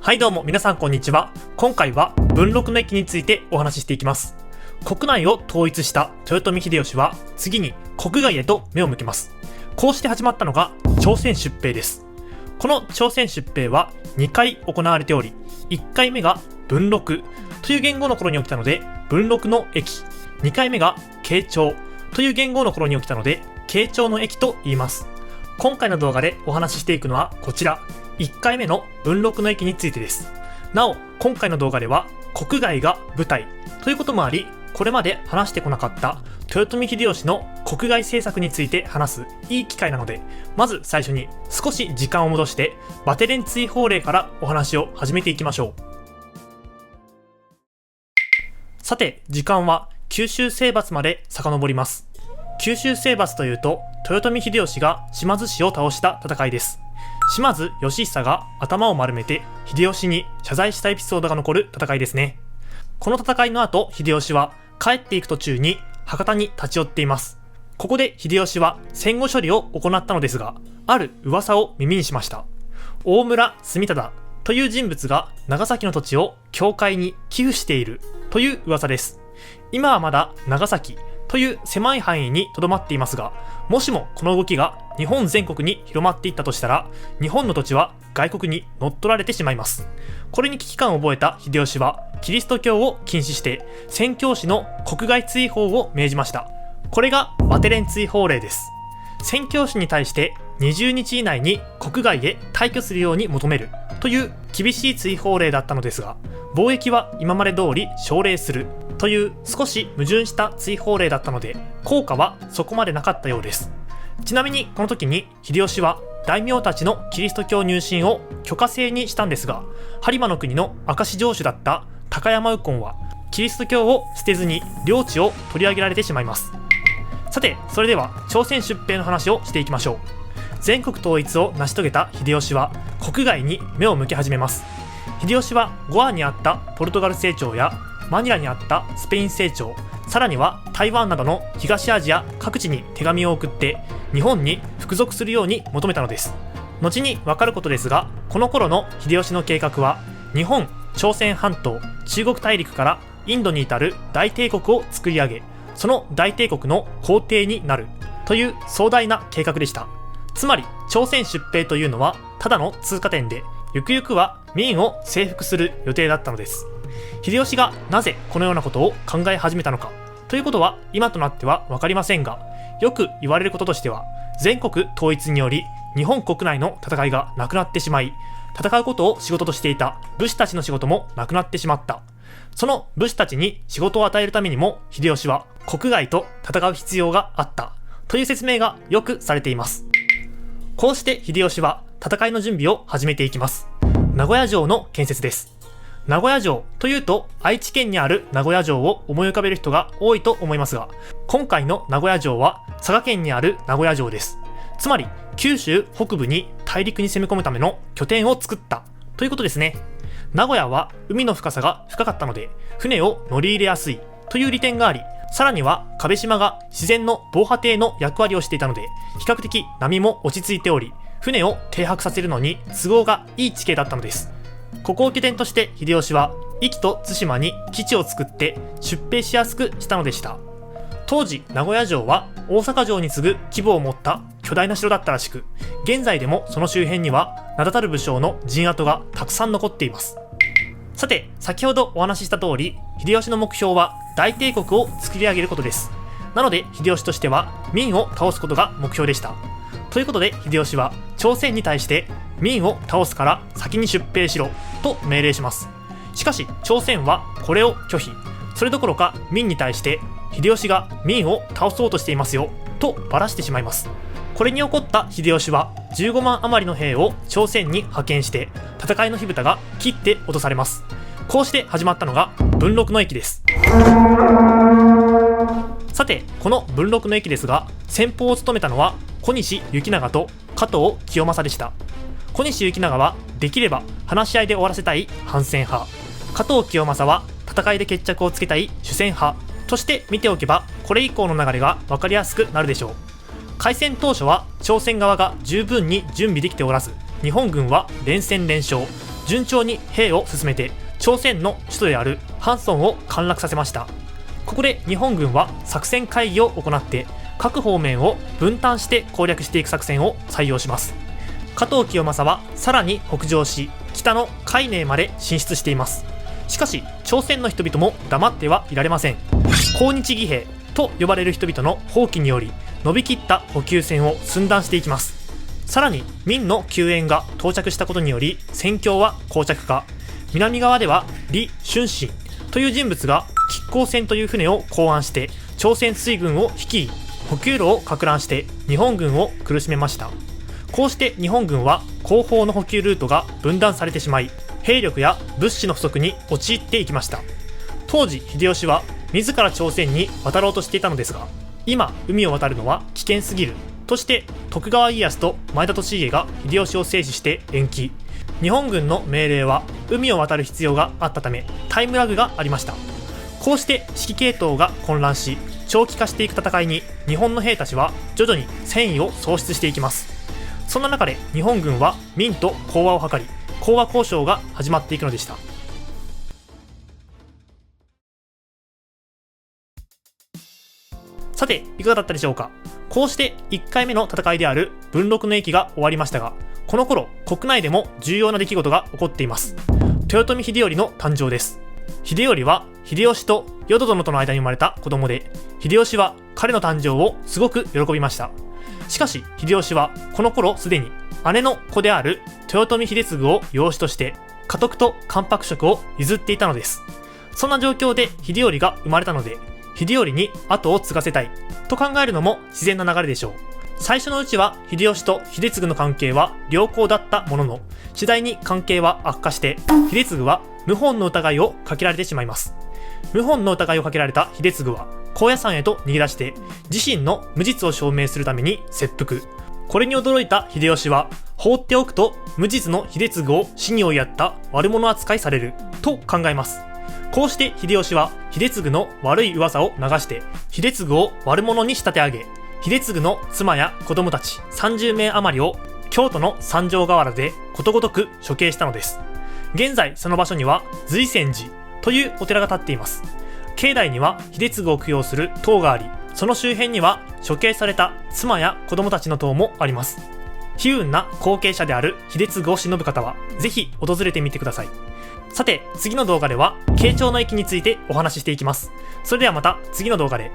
はいどうも皆さんこんにちは。今回は文禄の役についてお話ししていきます。国内を統一した豊臣秀吉は次に国外へと目を向けます。こうして始まったのが朝鮮出兵です。この朝鮮出兵は2回行われており、1回目が文禄という元号の頃に起きたので文禄の役、2回目が慶長という元号の頃に起きたので慶長の役と言います。今回の動画でお話ししていくのはこちら1回目の文禄の役についてです。なお今回の動画では国外が舞台ということもあり、これまで話してこなかった豊臣秀吉の国外政策について話すいい機会なので、まず最初に少し時間を戻してバテレン追放令からお話を始めていきましょう。さて時間は九州征伐まで遡ります。九州征伐というと豊臣秀吉が島津氏を倒した戦いです。島津義久が頭を丸めて秀吉に謝罪したエピソードが残る戦いですね。この戦いの後、秀吉は帰っていく途中に博多に立ち寄っています。ここで秀吉は戦後処理を行ったのですが、ある噂を耳にしました。大村住忠という人物が長崎の土地を教会に寄付しているという噂です。今はまだ長崎という狭い範囲にとどまっていますが、もしもこの動きが日本全国に広まっていったとしたら、日本の土地は外国に乗っ取られてしまいます。これに危機感を覚えた秀吉はキリスト教を禁止して宣教師の国外追放を命じました。これがバテレン追放令です。宣教師に対して20日以内に国外へ退去するように求めるという厳しい追放令だったのですが、貿易は今まで通り奨励するという少し矛盾した追放令だったので、効果はそこまでなかったようです。ちなみにこの時に秀吉は大名たちのキリスト教入信を許可制にしたんですが、播磨の国の明石城主だった高山右近はキリスト教を捨てずに領地を取り上げられてしまいます。さてそれでは朝鮮出兵の話をしていきましょう。全国統一を成し遂げた秀吉は国外に目を向け始めます。秀吉はゴアにあったポルトガル政庁やマニラにあったスペイン政庁、さらには台湾などの東アジア各地に手紙を送って日本に服属するように求めたのです。後に分かることですが、この頃の秀吉の計画は日本、朝鮮半島、中国大陸からインドに至る大帝国を作り上げ、その大帝国の皇帝になるという壮大な計画でした。つまり朝鮮出兵というのはただの通過点で、ゆくゆくは明を征服する予定だったのです。秀吉がなぜこのようなことを考え始めたのかということは今となっては分かりませんが、よく言われることとしては、全国統一により日本国内の戦いがなくなってしまい、戦うことを仕事としていた武士たちの仕事もなくなってしまった。その武士たちに仕事を与えるためにも秀吉は国外と戦う必要があったという説明がよくされています。こうして秀吉は戦いの準備を始めていきます。名古屋城の建設です。名古屋城というと愛知県にある名古屋城を思い浮かべる人が多いと思いますが、今回の名古屋城は佐賀県にある名古屋城です。つまり九州北部に大陸に攻め込むための拠点を作ったということですね。名古屋は海の深さが深かったので船を乗り入れやすいという利点があり、さらには壁島が自然の防波堤の役割をしていたので、比較的波も落ち着いており、船を停泊させるのに都合がいい地形だったのです。ここを拠点として秀吉は壱岐と対馬に基地を作って出兵しやすくしたのでした。当時名古屋城は大阪城に次ぐ規模を持った巨大な城だったらしく、現在でもその周辺には名だたる武将の陣跡がたくさん残っています。さて先ほどお話しした通り、秀吉の目標は大帝国を作り上げることです。なので秀吉としては明を倒すことが目標でした。ということで秀吉は朝鮮に対して明を倒すから先に出兵しろと命令します。しかし朝鮮はこれを拒否。それどころか明に対して秀吉が明を倒そうとしていますよとばらしてしまいます。これに怒った秀吉は15万余りの兵を朝鮮に派遣して戦いの火蓋が切って落とされます。こうして始まったのが文禄の役です。さてこの文禄の役ですが、先鋒を務めたのは小西行長と加藤清正でした。小西行長はできれば話し合いで終わらせたい反戦派、加藤清正は戦いで決着をつけたい主戦派として見ておけば、これ以降の流れが分かりやすくなるでしょう。開戦当初は朝鮮側が十分に準備できておらず、日本軍は連戦連勝、順調に兵を進めて朝鮮の首都であるハンソンを陥落させました。ここで日本軍は作戦会議を行って各方面を分担して攻略していく作戦を採用します。加藤清正はさらに北上し北の海寧まで進出しています。しかし朝鮮の人々も黙ってはいられません。抗日義兵と呼ばれる人々の放棄により伸びきった補給線を寸断していきます。さらに明の救援が到着したことにより戦況は膠着化。南側では李春心という人物が亀甲船という船を考案して朝鮮水軍を率い補給路を撹乱して日本軍を苦しめました。こうして日本軍は後方の補給ルートが分断されてしまい兵力や物資の不足に陥っていきました。当時秀吉は自ら朝鮮に渡ろうとしていたのですが、今海を渡るのは危険すぎるとして徳川家康と前田利家が秀吉を制止して延期。日本軍の命令は海を渡る必要があったためタイムラグがありました。こうして指揮系統が混乱し長期化していく戦いに日本の兵たちは徐々に戦意を喪失していきます。そんな中で日本軍は明と講和を図り講和交渉が始まっていくのでした。さていかがだったでしょうか。こうして1回目の戦いである文禄の役が終わりましたが、この頃国内でも重要な出来事が起こっています。豊臣秀頼の誕生です。秀頼は秀吉と淀殿との間に生まれた子供で、秀吉は彼の誕生をすごく喜びました。しかし秀吉はこの頃すでに姉の子である豊臣秀次を養子として家督と関白職を譲っていたのです。そんな状況で秀頼が生まれたので、秀頼に後を継がせたいと考えるのも自然な流れでしょう。最初のうちは秀吉と秀次の関係は良好だったものの、次第に関係は悪化して秀次は謀反の疑いをかけられてしまいます。謀反の疑いをかけられた秀次は高野山へと逃げ出して自身の無実を証明するために切腹。これに驚いた秀吉は放っておくと無実の秀次を死に追いやった悪者扱いされると考えます。こうして秀吉は秀次の悪い噂を流して秀次を悪者に仕立て上げ、秀次の妻や子供たち30名余りを京都の三条河原でことごとく処刑したのです。現在その場所には瑞泉寺というお寺が建っています。境内には秀次を供養する塔があり、その周辺には処刑された妻や子供たちの塔もあります。悲運な後継者である秀次を偲ぶ方はぜひ訪れてみてください。さて次の動画では慶長の役についてお話ししていきます。それではまた次の動画で。